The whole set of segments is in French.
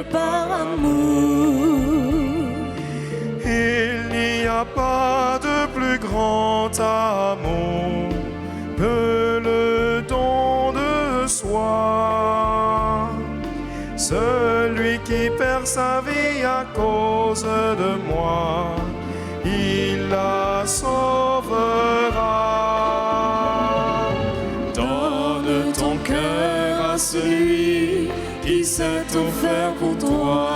par amour. Il n'y a pas de plus grand amour que le don de soi. Celui qui perd sa vie à cause de moi, il la sauvera. Donne ton cœur à celui qui s'est offert pour toi.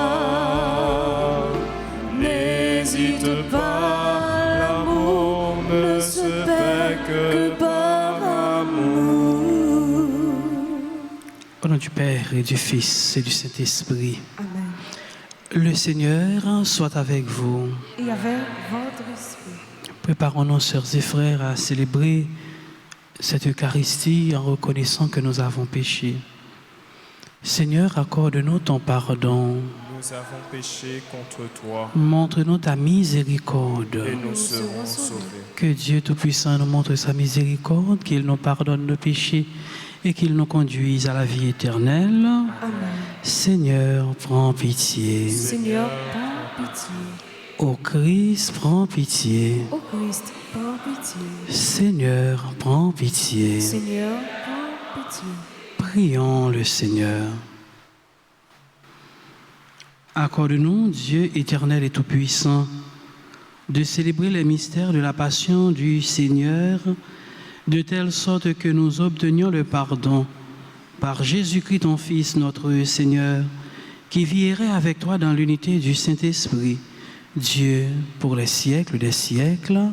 N'hésite pas, l'amour ne se fait que par amour. Au nom du Père et du Fils et du Saint-Esprit, Amen. le Seigneur soit avec vous. Et avec votre esprit. Préparons-nous, sœurs et frères, à célébrer cette Eucharistie en reconnaissant que nous avons péché. Seigneur, accorde-nous ton pardon. Nous avons péché contre toi Montre-nous ta miséricorde. et nous serons sauvés. Que Dieu Tout-Puissant nous montre sa miséricorde, qu'il nous pardonne nos péchés et qu'il nous conduise à la vie éternelle. Amen. Seigneur, prends pitié. Seigneur, prends pitié. Ô Christ, prends pitié. Ô Christ, prends pitié. Seigneur, prends pitié. Seigneur, prends pitié. Prions le Seigneur. Accorde-nous, Dieu éternel et tout-puissant, de célébrer les mystères de la passion du Seigneur, de telle sorte que nous obtenions le pardon par Jésus-Christ, ton Fils, notre Seigneur, qui vivrait avec toi dans l'unité du Saint-Esprit, Dieu pour les siècles des siècles. Amen.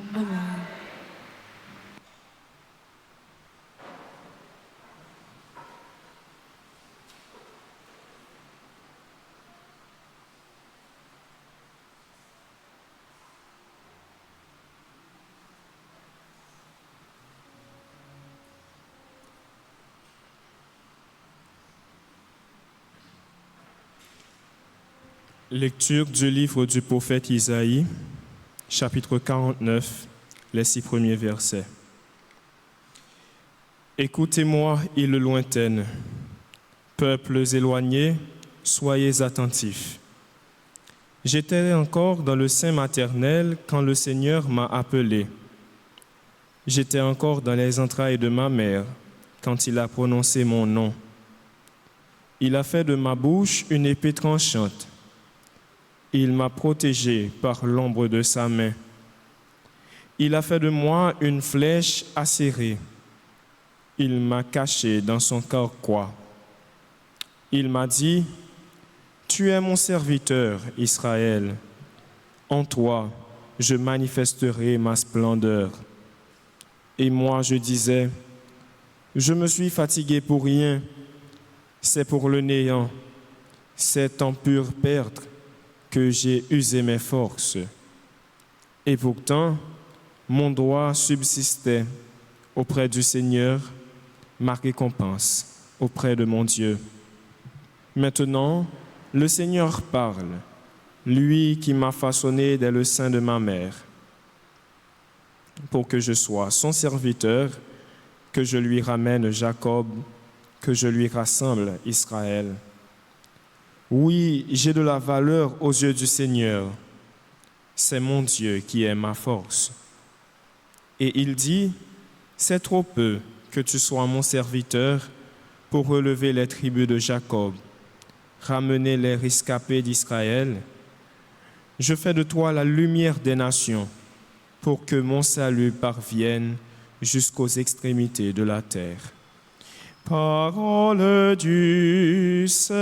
Lecture du livre du prophète Isaïe, chapitre 49, les 6 premiers versets. Écoutez-moi, îles lointaines, peuples éloignés, soyez attentifs. J'étais encore dans le sein maternel quand le Seigneur m'a appelé. J'étais encore dans les entrailles de ma mère quand il a prononcé mon nom. Il a fait de ma bouche une épée tranchante. Il m'a protégé par l'ombre de sa main. Il a fait de moi une flèche acérée. Il m'a caché dans son carquois. Il m'a dit, « Tu es mon serviteur, Israël. En toi, je manifesterai ma splendeur. » Et moi, je disais, « Je me suis fatigué pour rien. C'est pour le néant. C'est en pure perte que j'ai usé mes forces. » Et pourtant, mon droit subsistait auprès du Seigneur, ma récompense auprès de mon Dieu. Maintenant, le Seigneur parle, lui qui m'a façonné dès le sein de ma mère, pour que je sois son serviteur, que je lui ramène Jacob, que je lui rassemble Israël. Oui, j'ai de la valeur aux yeux du Seigneur. C'est mon Dieu qui est ma force. Et il dit, c'est trop peu que tu sois mon serviteur pour relever les tribus de Jacob, ramener les rescapés d'Israël. Je fais de toi la lumière des nations pour que mon salut parvienne jusqu'aux extrémités de la terre. Parole du Seigneur.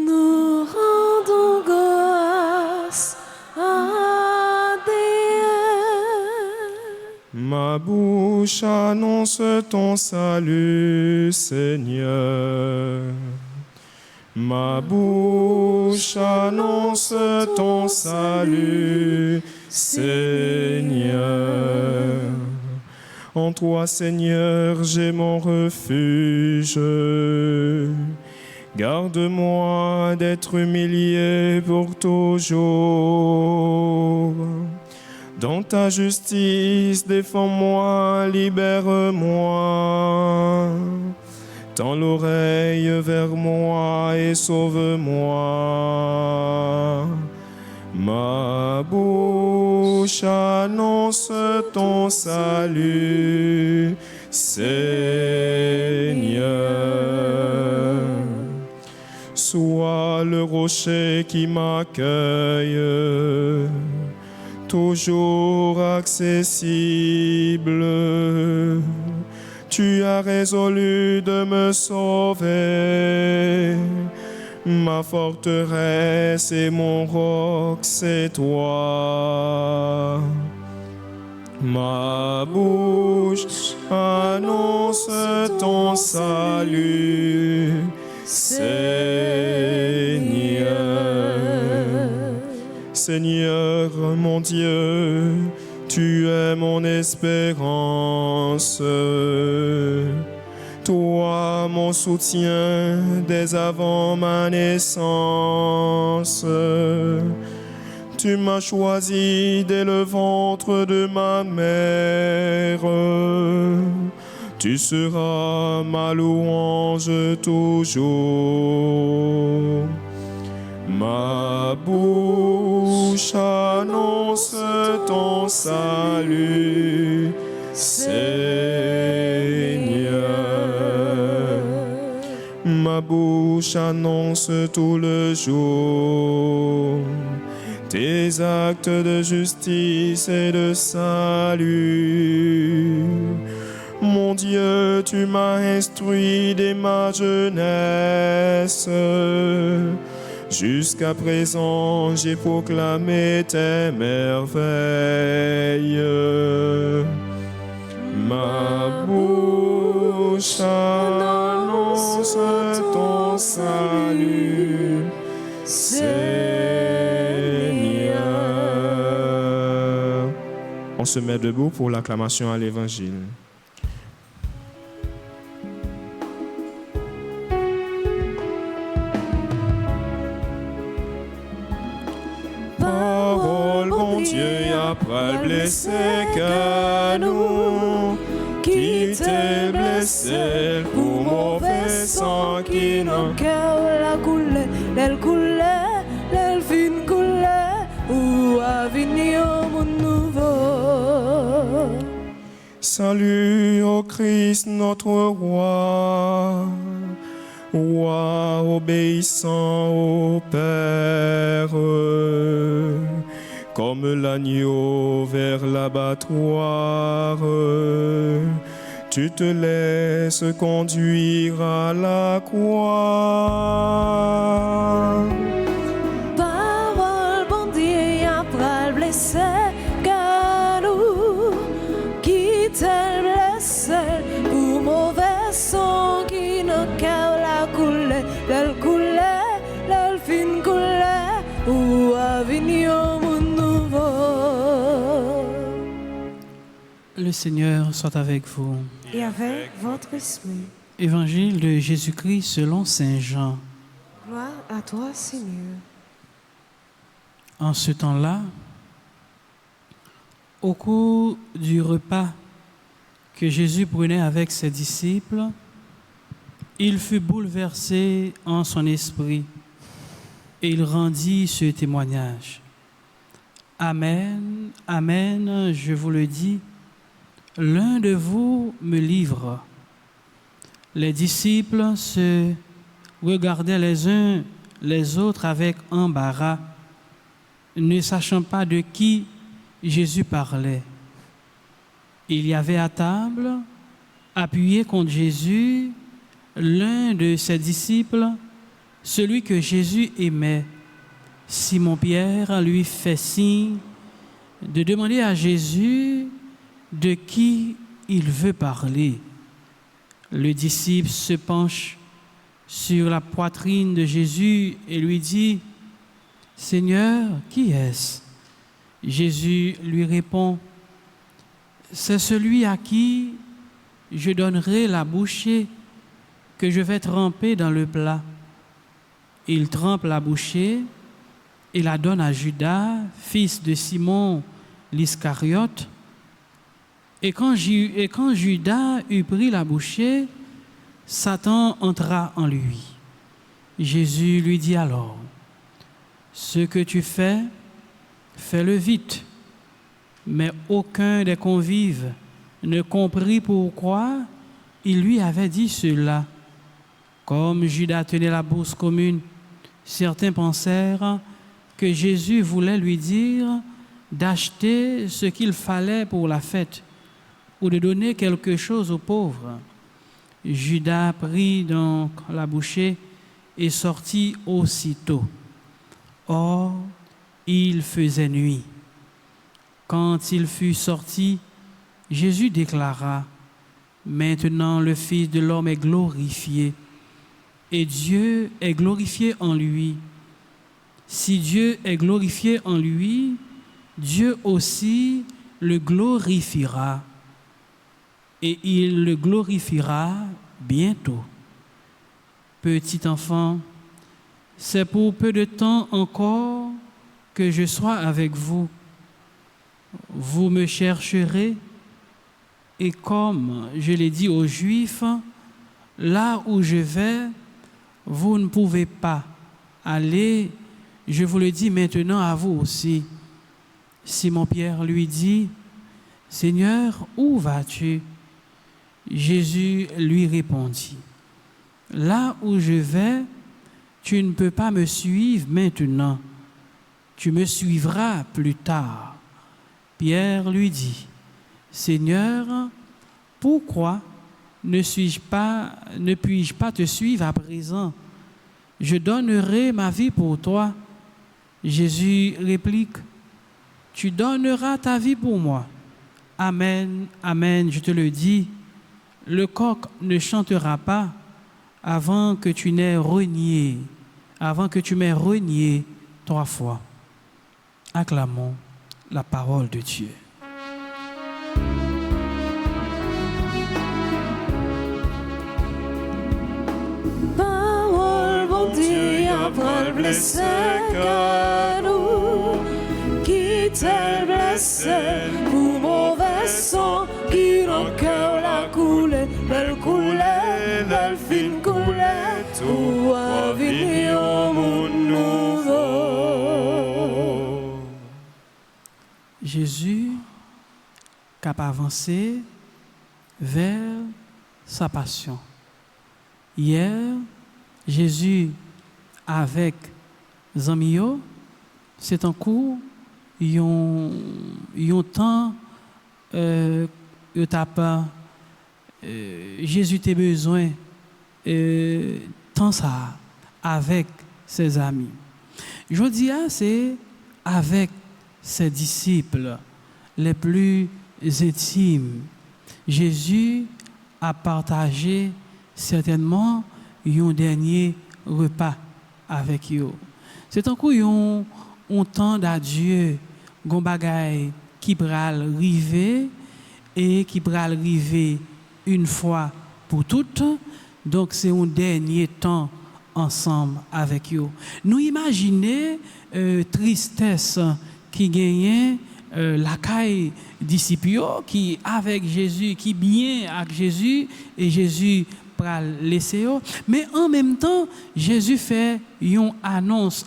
Nous rendons grâce à Dieu. Ma bouche annonce ton salut, Seigneur. Ma bouche annonce ton salut, Seigneur. En toi, Seigneur, j'ai mon refuge. Garde-moi d'être humilié pour toujours. Dans ta justice, défends-moi, libère-moi. Tends l'oreille vers moi et sauve-moi. Ma bouche annonce ton salut, Seigneur. Sois le rocher qui m'accueille, toujours accessible. Tu as résolu de me sauver. Ma forteresse et mon roc, c'est toi. Ma bouche annonce ton salut, Seigneur. Seigneur mon Dieu, tu es mon espérance. Toi, mon soutien dès avant ma naissance. Tu m'as choisi dès le ventre de ma mère. Tu seras ma louange toujours. Ma bouche annonce ton salut, Seigneur. Ma bouche annonce tout le jour tes actes de justice et de salut. Mon Dieu, tu m'as instruit dès ma jeunesse. Jusqu'à présent, j'ai proclamé tes merveilles. Ma bouche annonce ton salut, Seigneur. On se met debout pour l'acclamation à l'Évangile. Parole, bon Dieu, après blessé que nous, qui t'est blessé pour mauvais sang qui Nos cœurs la coulée, l'elle coulait, l'elle fin coulée, ou à venir mon nouveau. Salut au Christ notre roi, roi obéissant au Père, comme l'agneau vers l'abattoir. Tu te laisses conduire à la croix. Parole, bon Dieu, après le blessé, que nous, qui t'es blessé, pour mauvais sang qui nos cœurs la coulée, l'elle coulait, l'elle fin coulée, ou à venir mon nouveau. Le Seigneur soit avec vous. Et avec votre esprit. Évangile de Jésus-Christ selon Saint Jean. Gloire à toi, Seigneur. En ce temps-là, au cours du repas que Jésus prenait avec ses disciples, il fut bouleversé en son esprit et il rendit ce témoignage. Amen, amen, je vous le dis, l'un de vous me livre. Les disciples se regardaient les uns les autres avec embarras, ne sachant pas de qui Jésus parlait. Il y avait à table, appuyé contre Jésus, l'un de ses disciples, celui que Jésus aimait. Simon-Pierre lui fait signe de demander à Jésus de qui il veut parler. Le disciple se penche sur la poitrine de Jésus et lui dit, « Seigneur, qui est-ce » Jésus lui répond, « C'est celui à qui je donnerai la bouchée que je vais tremper dans le plat. » Il trempe la bouchée et la donne à Judas, fils de Simon l'Iscariote. Et quand Judas eut pris la bouchée, Satan entra en lui. Jésus lui dit alors, « Ce que tu fais, fais-le vite. » Mais aucun des convives ne comprit pourquoi il lui avait dit cela. Comme Judas tenait la bourse commune, certains pensèrent que Jésus voulait lui dire d'acheter ce qu'il fallait pour la fête ou de donner quelque chose aux pauvres. Judas prit donc la bouchée et sortit aussitôt. Or, il faisait nuit. Quand il fut sorti, Jésus déclara, « Maintenant le Fils de l'homme est glorifié, et Dieu est glorifié en lui. Si Dieu est glorifié en lui, Dieu aussi le glorifiera, et il le glorifiera bientôt. Petit enfant, c'est pour peu de temps encore que je sois avec vous. Vous me chercherez, et comme je l'ai dit aux Juifs, là où je vais, vous ne pouvez pas aller. Je vous le dis maintenant à vous aussi. » Simon-Pierre lui dit, « Seigneur, où vas-tu » Jésus lui répondit, « Là où je vais, tu ne peux pas me suivre maintenant. Tu me suivras plus tard. » Pierre lui dit, « Seigneur, pourquoi ne puis-je pas te suivre à présent? Je donnerai ma vie pour toi. » Jésus réplique, « Tu donneras ta vie pour moi. Amen, amen, je te le dis, le coq ne chantera pas avant que tu m'aies renié 3 fois. » Acclamons la parole de Dieu. Parole bon Dieu, après le blessé que nous, qui t'est blessé pour mauvais sang, qui dans le cœur l'a coulé, belle coulée, belle fine coulée, tout a venir au monde nouveau. Jésus cap avancé vers sa passion. Hier, Jésus avec Zamio, c'est un coup, ils ont temps, Jésus a besoin tant ça avec ses amis. Je dis c'est avec ses disciples les plus intimes. Jésus a partagé certainement un dernier repas avec eux. C'est un coup on tend à Dieu gon bagay qui pral river et qui pral river une fois pour toutes. Donc c'est un dernier temps ensemble avec eux. Nous imaginez tristesse qui gagnait la caille disciples qui avec Jésus, qui bien avec Jésus et Jésus pral laisser eux. Mais en même temps, Jésus fait une annonce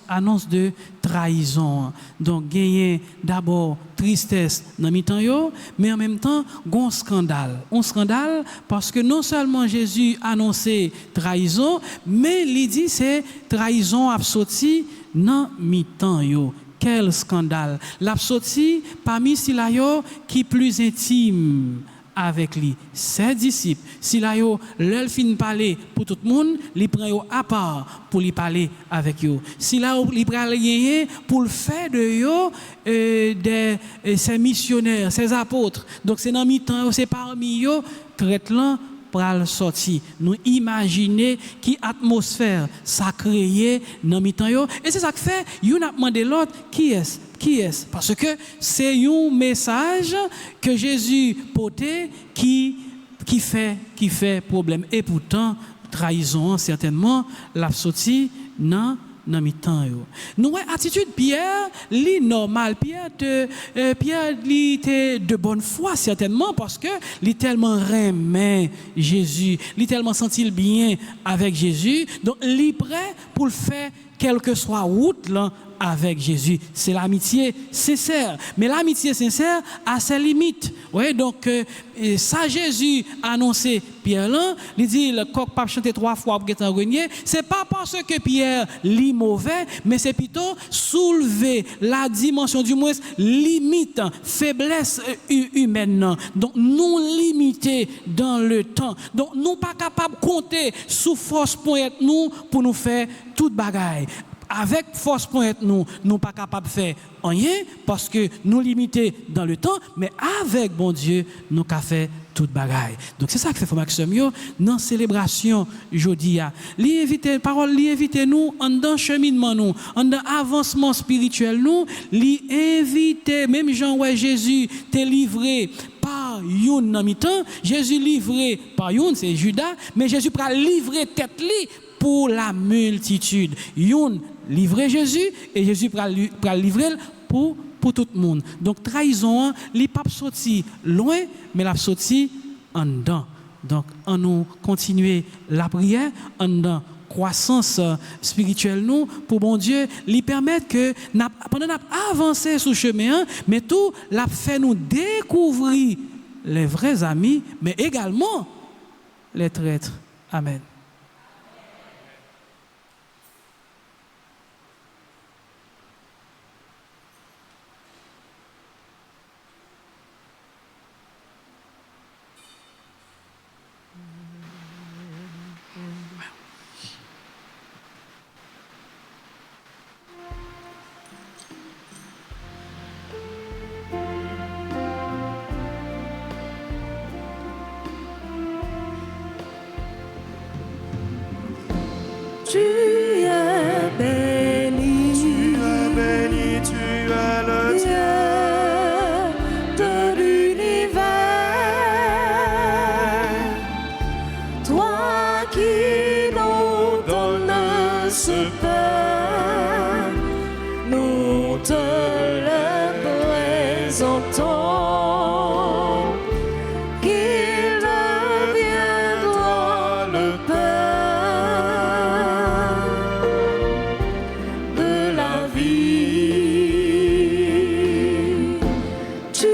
de trahison. Donc gagner d'abord tristesse dans mi-temps yo, mais en même temps un scandale parce que non seulement Jésus annonçait trahison, mais il dit c'est trahison a sorti dans mi-temps yo. Quel scandale! L'a sorti parmi ceux-là qui plus intime avec lui, ses disciples. Si là yo leur fin parler pour tout le monde, li prend yo à part pour lui parler avec yo. Si là li prend gagner pour le faire de yo ces missionnaires, ces apôtres. Donc c'est dans mi-temps, c'est parmi yo traite là pral sorti. Nous imaginer qui atmosphère ça créé dans mi-temps yo et c'est ça que fait you n'a demandé l'autre qui est parce que c'est un message que Jésus portait qui fait problème et pourtant trahison certainement l'a sorti dans dans mi-temps yo. Nous attitude Pierre, li normal. Pierre li était de bonne foi certainement parce que li tellement aimait Jésus, li tellement senti bien avec Jésus, donc li prêt pour le faire quelle que soit route là avec Jésus. C'est l'amitié sincère. Mais l'amitié sincère a ses limites. Oui, donc, ça Jésus a annoncé Pierre là, il dit le coq pas chanter 3 fois pour être grenier. C'est pas parce que Pierre lit mauvais, mais c'est plutôt soulever la dimension du moins limite, faiblesse humaine. Donc, nous limiter dans le temps. Donc, nous pas capables de compter sous force pour être nous pour nous faire toute bagaille. Avec force pour être nous pas capables de faire rien parce que nous limités dans le temps, mais avec bon Dieu, nous avons fait toute bagaille. Donc c'est ça que fait Maxime yo dans célébration jeudi a. Li invite parole li invite nous en dans cheminement nous, en dans avancement spirituel nous, li invite même Jean ouais Jésus t'est livré par youn dans mi-temps, Jésus livré par youn c'est Judas, mais Jésus pral livrer tête li pour la multitude. Youn livrer Jésus et Jésus pral livrer pour tout le monde. Donc trahison, li pas sorti loin mais la sorti en dedans. Donc on nous continuer la prière en dedans croissance spirituelle nous pour bon Dieu lui permettre que pendant avancer sur chemin mais tout l'a fait nous découvrir les vrais amis mais également les traîtres. Amen. Tu es béni, Tu es béni, tu es le Dieu de l'univers. Toi qui nous donnes ce pain, nous te le présentons. Qu'il deviendra le pain de la vie. Tu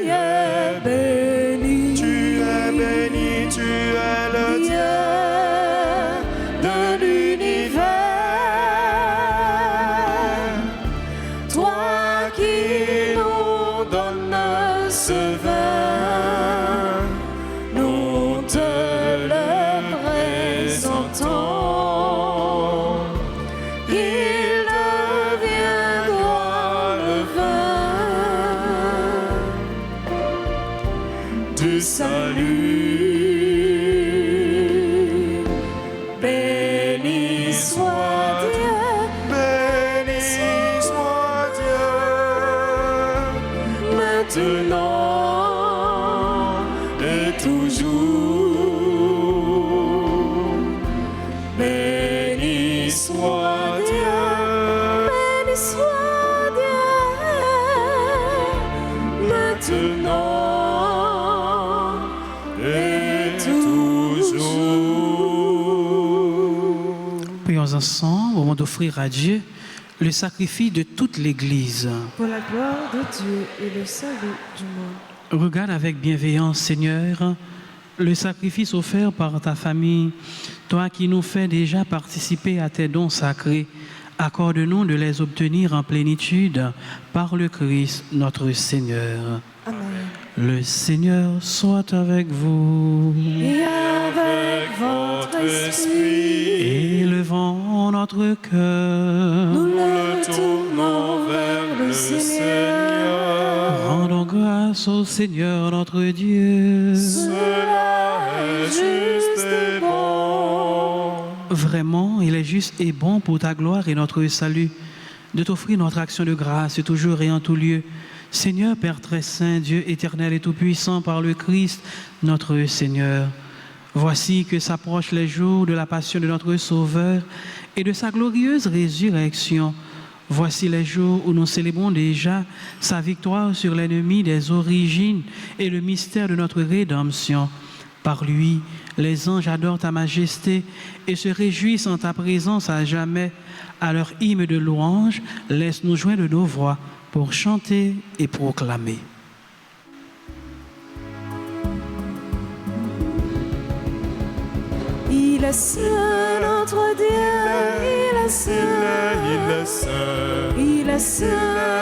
es béni, Tu es béni, tu es le Dieu de l'univers. Toi qui nous donnes ce vin, nous te le présentons. Il deviendra le vin du salut. Béni soit Dieu, béni soit Dieu. maintenant et toujours. Béni soit Dieu, béni soit Dieu, maintenant et toujours. Prions ensemble au moment d'offrir à Dieu le sacrifice de toute l'Église. Pour la gloire de Dieu et le salut du monde. Regarde avec bienveillance, Seigneur, le sacrifice offert par ta famille, toi qui nous fais déjà participer à tes dons sacrés. Accorde-nous de les obtenir en plénitude par le Christ notre Seigneur. Amen. Le Seigneur soit avec vous. Et avec votre esprit, Élevons notre cœur. nous le tournons vers le Seigneur. Rendons grâce au Seigneur notre Dieu. Cela est juste et bon. Vraiment, il est juste et bon pour ta gloire et notre salut de t'offrir notre action de grâce toujours et en tout lieu. Seigneur, Père très saint, Dieu éternel et tout-puissant par le Christ, notre Seigneur, Voici que s'approchent les jours de la passion de notre Sauveur et de sa glorieuse résurrection. Voici les jours où nous célébrons déjà sa victoire sur l'ennemi des origines et le mystère de notre rédemption. Par lui, les anges adorent ta majesté et se réjouissent en ta présence à jamais. À leur hymne de louange, laisse-nous joindre nos voix pour chanter et proclamer. Il est saint, notre Dieu, il est saint. Il est saint. Il est saint,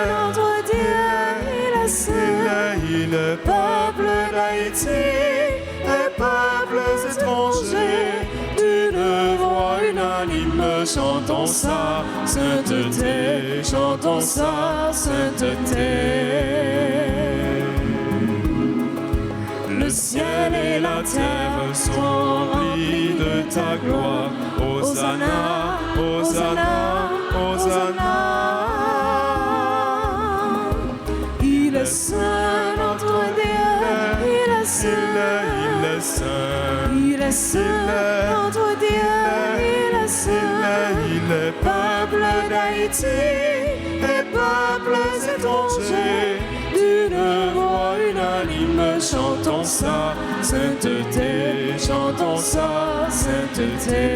notre Dieu, il est saint. Il est peuple d'Haïti et peuples étrangers, d'une voix unanime, chantons sa sainteté, chantons sa sainteté. Le ciel et la terre sont remplis de ta gloire. Hosanna, Hosanna, Hosanna. Il est saint, notre Dieu, il est saint. Il est saint. Il est saint, notre Dieu, il est saint. Il est Peuple d'Haïti et peuples étrangers, d'une voix unanime, chantons sa sainteté, chantons sa sainteté.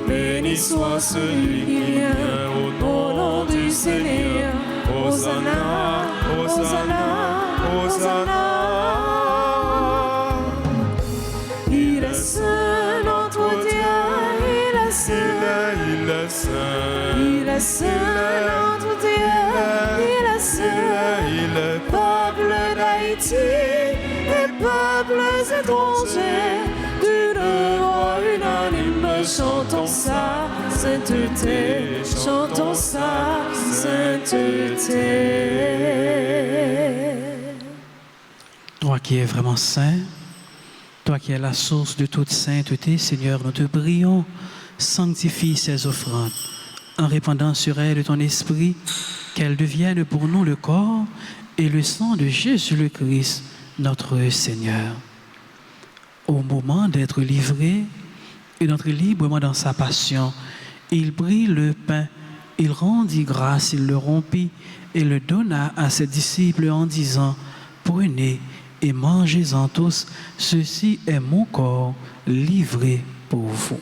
Béni soit celui qui vient au nom du Seigneur. Hosanna, Hosanna, Hosanna. Il est saint, notre Dieu, il est saint. Il est saint. Il est saint, notre Dieu, il est saint. Il est Peuple d'Haïti et peuples étrangers, d'une voix unanime, chantons sa sainteté, chantons sa sainteté. Toi qui es vraiment saint, toi qui es la source de toute sainteté, Seigneur, nous te prions, sanctifie ces offrandes en répandant sur elles ton esprit, qu'elles deviennent pour nous le corps et le sang de Jésus le Christ, notre Seigneur. Au moment d'être livré et d'entrer librement dans sa passion, il prit le pain, il rendit grâce, il le rompit et le donna à ses disciples en disant, « Prenez et mangez-en tous, ceci est mon corps livré pour vous. »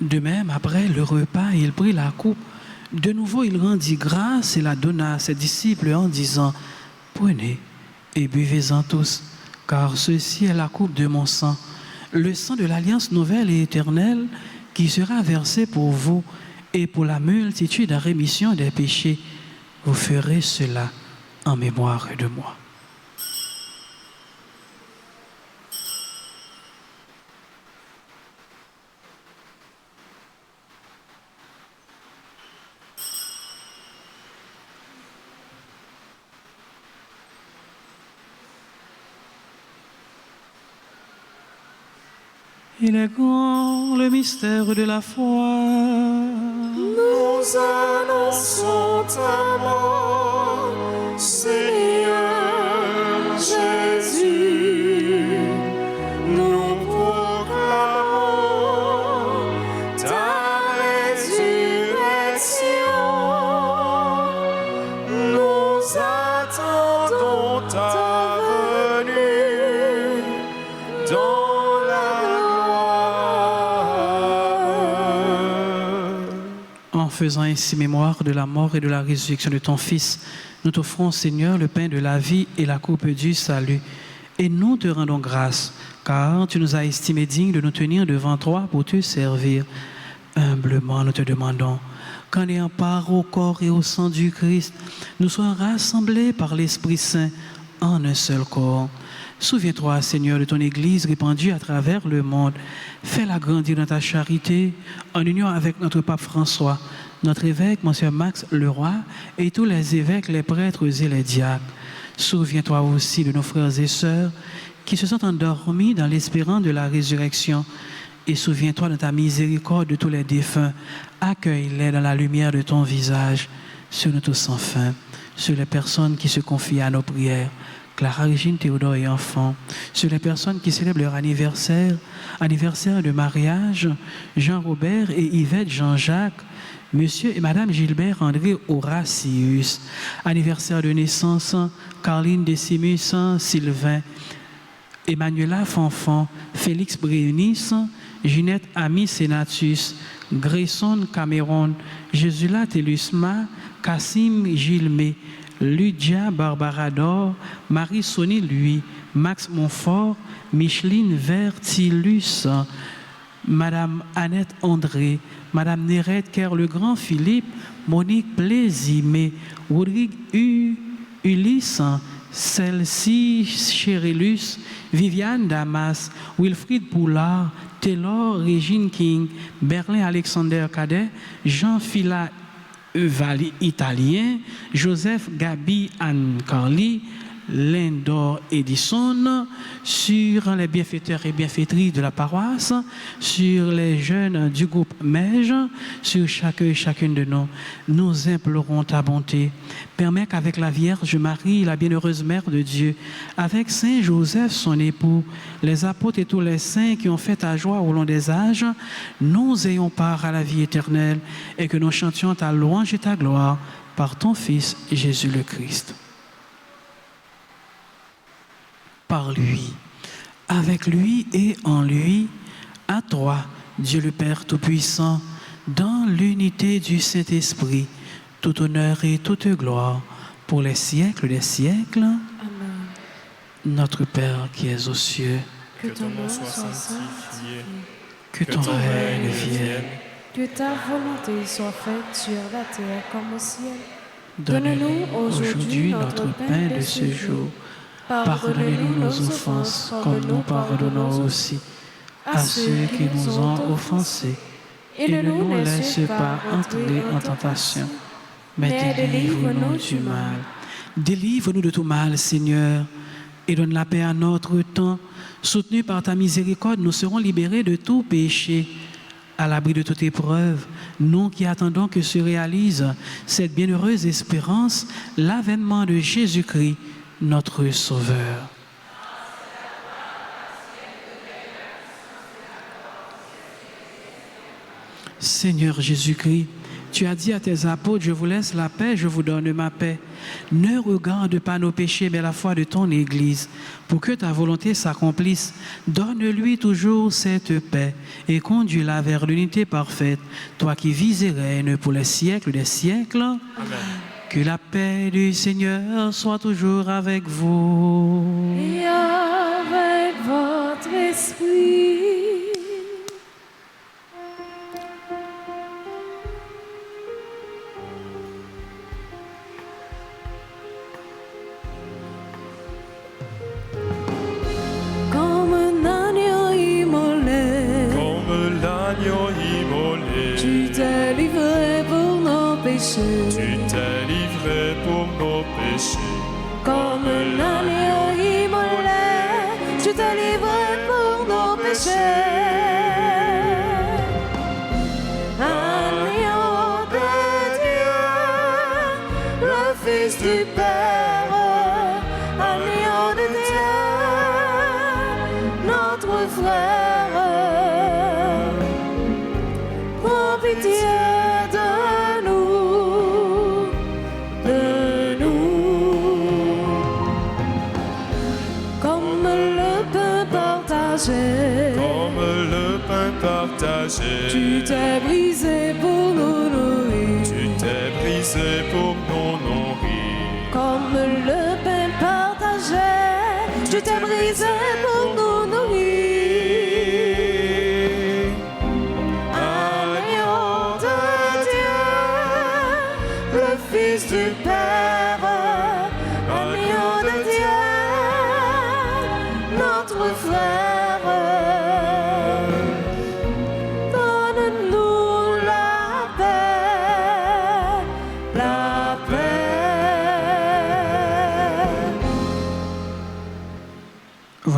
De même, après le repas, il prit la coupe. De nouveau, il rendit grâce et la donna à ses disciples en disant, « Prenez et buvez-en tous, car ceci est la coupe de mon sang, le sang de l'alliance nouvelle et éternelle qui sera versé pour vous et pour la multitude à rémission des péchés. Vous ferez cela en mémoire de moi. » Il est grand le mystère de la foi. Nous annonçons ta mort, Seigneur Jésus. Nous proclamons ta résurrection. Nous attendons ta venue dans faisant ainsi mémoire de la mort et de la résurrection de ton Fils, nous t'offrons, Seigneur, le pain de la vie et la coupe du salut. Et nous te rendons grâce, car tu nous as estimés dignes de nous tenir devant toi pour te servir. Humblement, nous te demandons qu'en ayant part au corps et au sang du Christ, nous soyons rassemblés par l'Esprit Saint en un seul corps. Souviens-toi, Seigneur, de ton Église répandue à travers le monde. Fais-la grandir dans ta charité, en union avec notre pape François, notre évêque, Monsieur Max Leroy, et tous les évêques, les prêtres et les diacres. Souviens-toi aussi de nos frères et sœurs qui se sont endormis dans l'espérance de la résurrection. Et souviens-toi de ta miséricorde de tous les défunts. Accueille-les dans la lumière de ton visage, sur nous tous sans fin, sur les personnes qui se confient à nos prières. Clara, Régine, Théodore et enfants, sur les personnes qui célèbrent leur anniversaire de mariage, Jean-Robert et Yvette Jean-Jacques, Monsieur et Madame Gilbert André Horatius, anniversaire de naissance, Carline Décimus Sylvain, Emmanuela Fanfan, Félix Bréunis, Ginette Ami Sénatus, Grayson Cameron, Jésula Telusma, Kassim Gilmé, Lydia Barbarador, Marie-Sonie Louis, Max Montfort, Micheline Vertilus, Madame Annette André, Madame Nérette Kerle-Grand Philippe, Monique Plaisimé, Rodrigue Ulysse, Celle-ci Chérélus, Viviane Damas, Wilfried Poulard, Taylor Régine King, Berlin Alexander Cadet, Jean-Phila Evali Italien, Joseph Gabi Anne Carly, Lindor Edison, sur les bienfaiteurs et bienfaitrices de la paroisse, sur les jeunes du groupe Mège, sur chacun et chacune de nous. Nous implorons ta bonté. Permets qu'avec la Vierge Marie, la bienheureuse Mère de Dieu, avec Saint Joseph, son époux, les apôtres et tous les saints qui ont fait ta joie au long des âges, nous ayons part à la vie éternelle et que nous chantions ta louange et ta gloire par ton Fils Jésus le Christ. Par lui, avec lui et en lui, à toi, Dieu le Père Tout-Puissant, dans l'unité du Saint-Esprit, tout honneur et toute gloire, pour les siècles des siècles. Amen. Notre Père qui es aux cieux, Que ton nom soit sanctifié, que ton règne vienne, que ta volonté soit faite sur la terre comme au ciel. Donne-nous aujourd'hui notre pain de ce jour. Pardonnez-nous nos offenses, comme nous pardonnons aussi à ceux qui nous ont offensés. Et ne nous laisse pas entrer en tentation, mais délivre-nous du mal. Délivre-nous de tout mal, Seigneur, et donne la paix à notre temps. Soutenus par ta miséricorde, nous serons libérés de tout péché. À l'abri de toute épreuve, nous qui attendons que se réalise cette bienheureuse espérance, l'avènement de Jésus-Christ, notre Sauveur. Seigneur Jésus-Christ, tu as dit à tes apôtres, je vous laisse la paix, je vous donne ma paix. Ne regarde pas nos péchés, mais la foi de ton Église, pour que ta volonté s'accomplisse. Donne-lui toujours cette paix et conduis-la vers l'unité parfaite, toi qui vis et règnes pour les siècles des siècles. Amen. Que la paix du Seigneur soit toujours avec vous. Et avec votre esprit. Comme l'agneau immolé, tu t'es livré pour nos péchés. Pour nos péchés. Comme l'agneau immolé, tu t'es livré pour nos péchés. Agneau de Dieu, le Fils du Père, agneau de Dieu, notre frère, prends pitié. Comme le pain partagé, tu t'es brisé pour nous nourrir. Tu t'es brisé pour nous nourrir. Comme le pain partagé, tu t'es brisé pour nous nourrir. Agneau de Dieu, le Fils du Père, agneau de Dieu,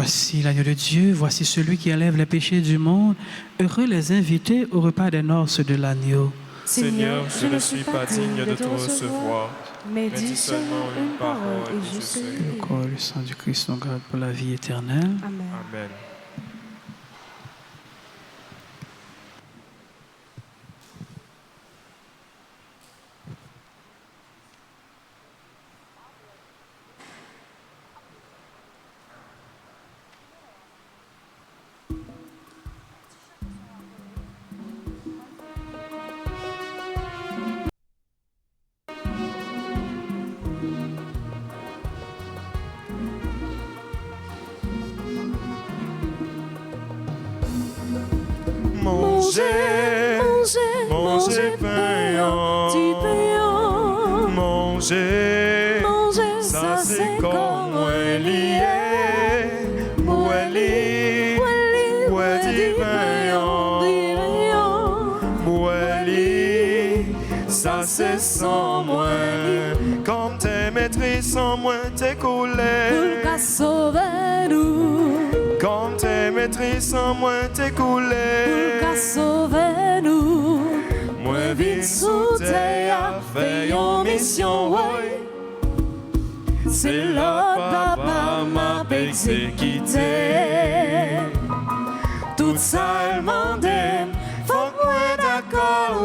Voici l'agneau de Dieu, voici celui qui enlève les péchés du monde. Heureux les invités au repas des noces de l'agneau. Seigneur, je ne suis pas digne de te recevoir, mais dis seulement une parole et je serai. Le corps et le sang du Christ nous garde pour la vie éternelle. Amen. Amen. Mangez, pain, du pain, mangez, ça c'est comme moi lié, moi li, moi du pain, moi li, ça c'est sans moi, comme tes maîtrises sans moi t'es coulé, pour sauver nous, comme tes maîtrises sans moi t'es coulé, pour sauver nous. moi vite sous terre, fait une mission, ouais. C'est l'autre papa m'a exécuté. Tout ça demande, faut que moi d'accord,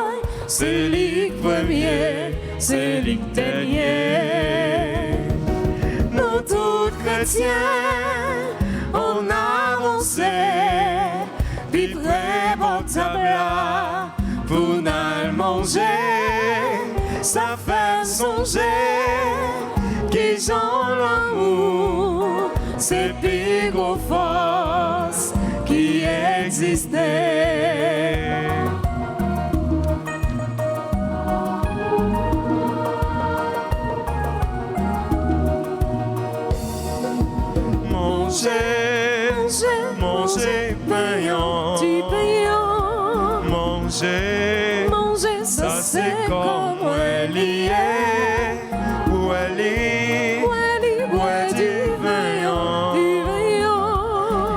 ouais. C'est lui premier, c'est lui dernier. Nous tous chrétiens, on avance, puis prêt pour table pour nous manger. Ça fait songer qui j'en l'amour, c'est plus gros force qui existait. Mangez, pain, Du pain, mangez, ça c'est comme moi lié, moi li, moi du pain,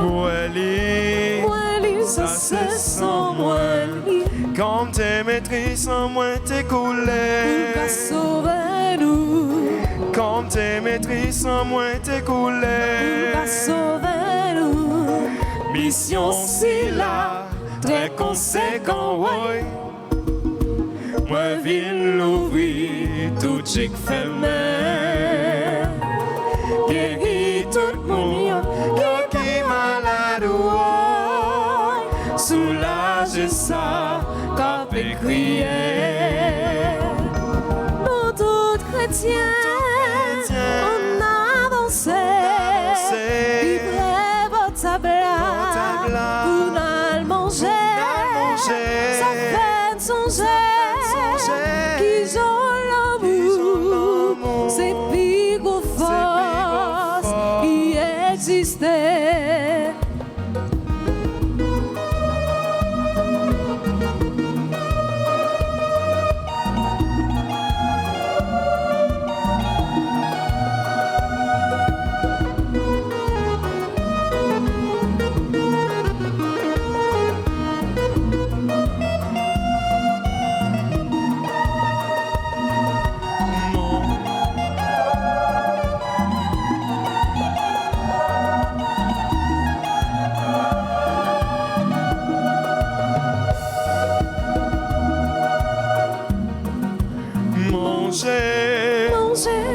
moi li, ça c'est sans moi. Comme tes maîtrises sans moi t'es coulé, pour sauver nous, comme tes maîtrises sans moi t'es coulé, pour sauver nous. mission si là, très conséquent, ouais. Moi viens l'ouvrir, tout chic fermé. Guéris tout le monde, qui malade, ouais. Soulager ça, capé crier. Nous tous chrétiens, on avance, vivre votre table pour nous manger. Ça fait songer qu'ils ont l'amour, c'est plus gros force qui existait.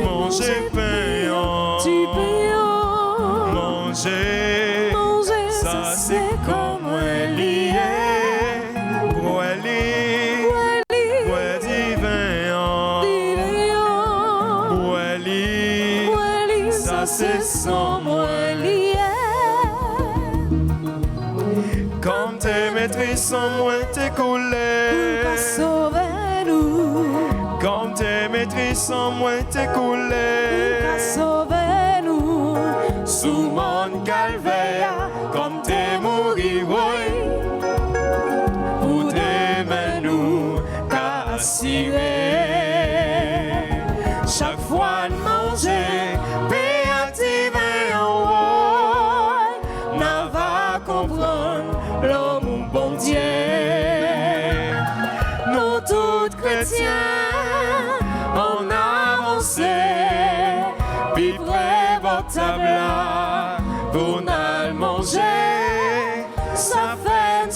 Mangez, pain, Du pain, mangez, ça c'est comme moi lié, moi li, moi divin, moi li, ça c'est sans moi. Comme tes maîtrises sans moi t'es coulé, pour sauver nous, comme tes maîtrises sans moi t'es coulé, pour sauver nous. sous mon calvaire, comme t'es mouru, ouais. Pour t'aimer nous, t'as assuré. Chaque fois de manger, paix activée,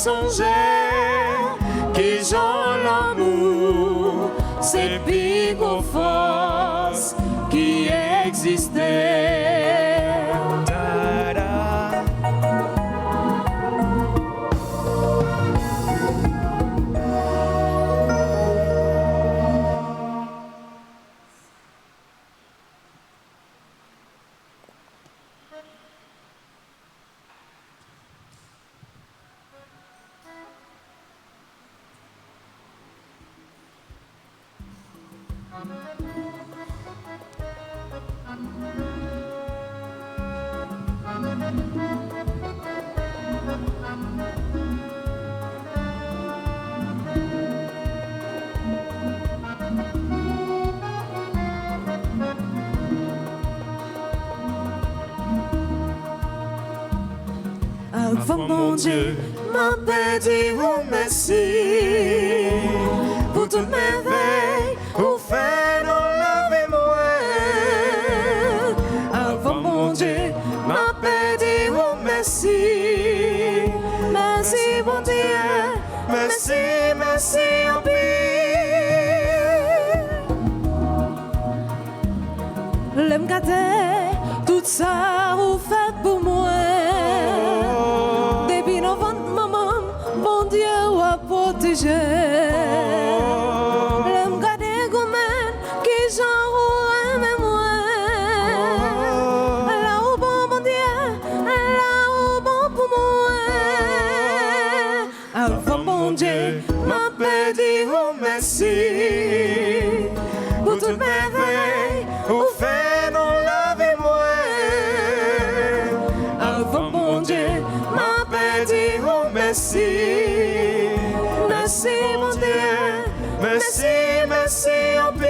songer, qui j'en l'amour, c'est plus gros force qui existait. Avant mon Dieu, m'a béni ou merci pour toute merveille ou fait dans la vie moi. Avant mon Dieu, m'a béni ou merci. Merci mon Dieu, merci, merci en pire. L'aime gâter, tout ça vous fait pour moi. L'aime garder comme qui j'en aime moi. Elle a au bon mon Dieu, elle a au bon pour moi. Avant mon Dieu, m'a béni ou merci pour toute merveille ou fait dans la vie moi. Avant mon Dieu, m'a béni ou merci. Merci mon Dieu, merci, merci en pire.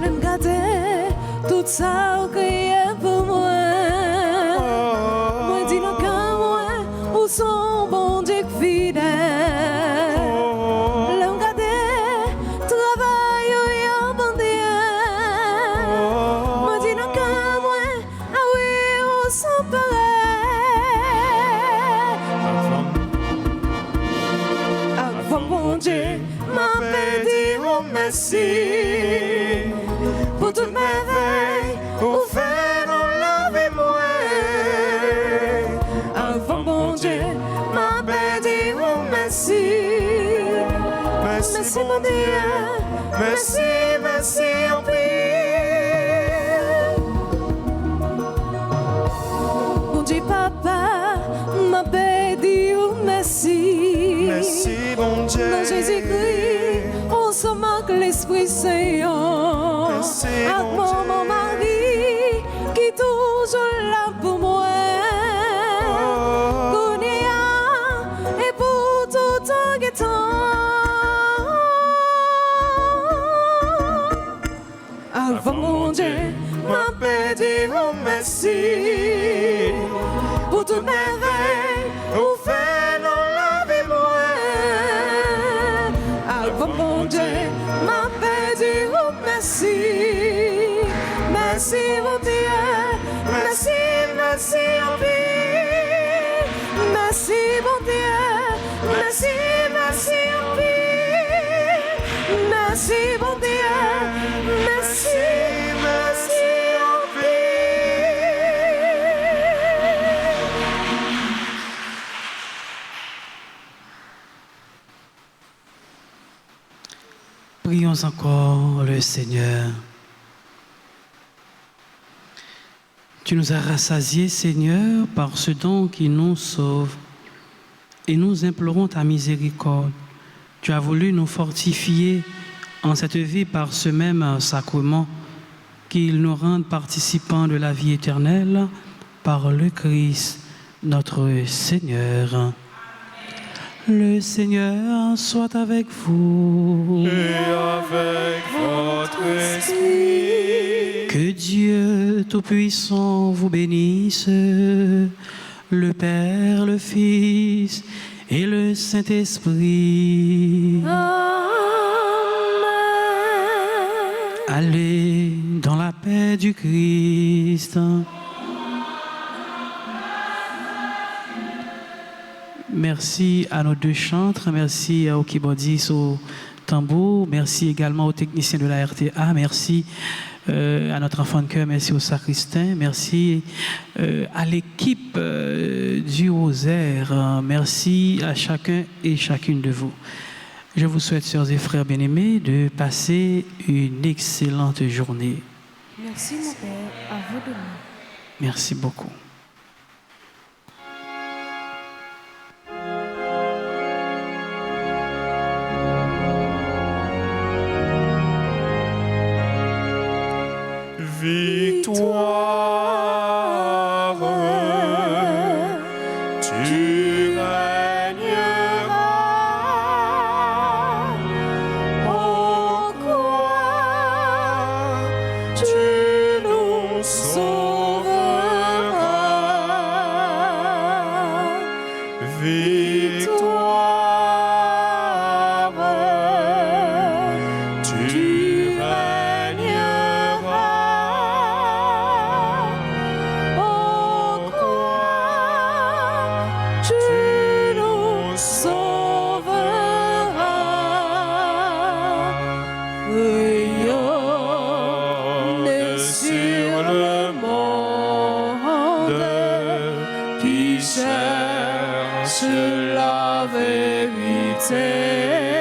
L'aime garder tout ça crié pour moi. Moi dis le cœur moi, où son bon Dieu fidèle. L'aime garder travail où y a bon Dieu. Moi dis le cœur moi. Avant mon Dieu, m'a béni ou merci pour toute merveille ou fait dans la vie moi. Avant mon Dieu, m'a béni ou merci. Merci mon Dieu, merci, merci en pire. Mon Dieu papa, m'a béni ou merci. Merci bon Dieu. Dans Jésus-Christ, on se moque l'Esprit Saint. Merci mon mari qui toujours là pour moi. Kounia et pour tout en guettant. Avant mon Dieu, m'a béni ou merci pour toute merveille ou fait dans la vie moi. Avant mon Dieu, m'a béni ou merci. Merci mon Dieu, merci, merci en vie. Merci mon Dieu, merci, merci en vie. Merci mon Dieu, merci, merci en vie. Prions encore le Seigneur. Tu nous as rassasiés, Seigneur, par ce don qui nous sauve. Et nous implorons ta miséricorde. Tu as voulu nous fortifier en cette vie par ce même sacrement, qu'il nous rende participants de la vie éternelle par le Christ, notre Seigneur. Le Seigneur soit avec vous. Et avec votre esprit. Que Dieu Tout-Puissant vous bénisse, le Père, le Fils et le Saint-Esprit. Amen. Allez dans la paix mystère du Christ. Merci à nos deux chantres, merci au keyboardiste, au tambour, merci également aux techniciens de la RTA, merci à notre enfant de cœur, merci au sacristain, merci à l'équipe du Rosaire, merci à chacun et chacune de vous. Je vous souhaite, sœurs et frères bien-aimés, de passer une excellente journée. Merci mon Père, à vous demain. Merci beaucoup. Victoire, tu régneras. Oh, quoi tu nous sauveras. Victoire, tu régneras. Rayonne sur le monde qui cherche la vérité.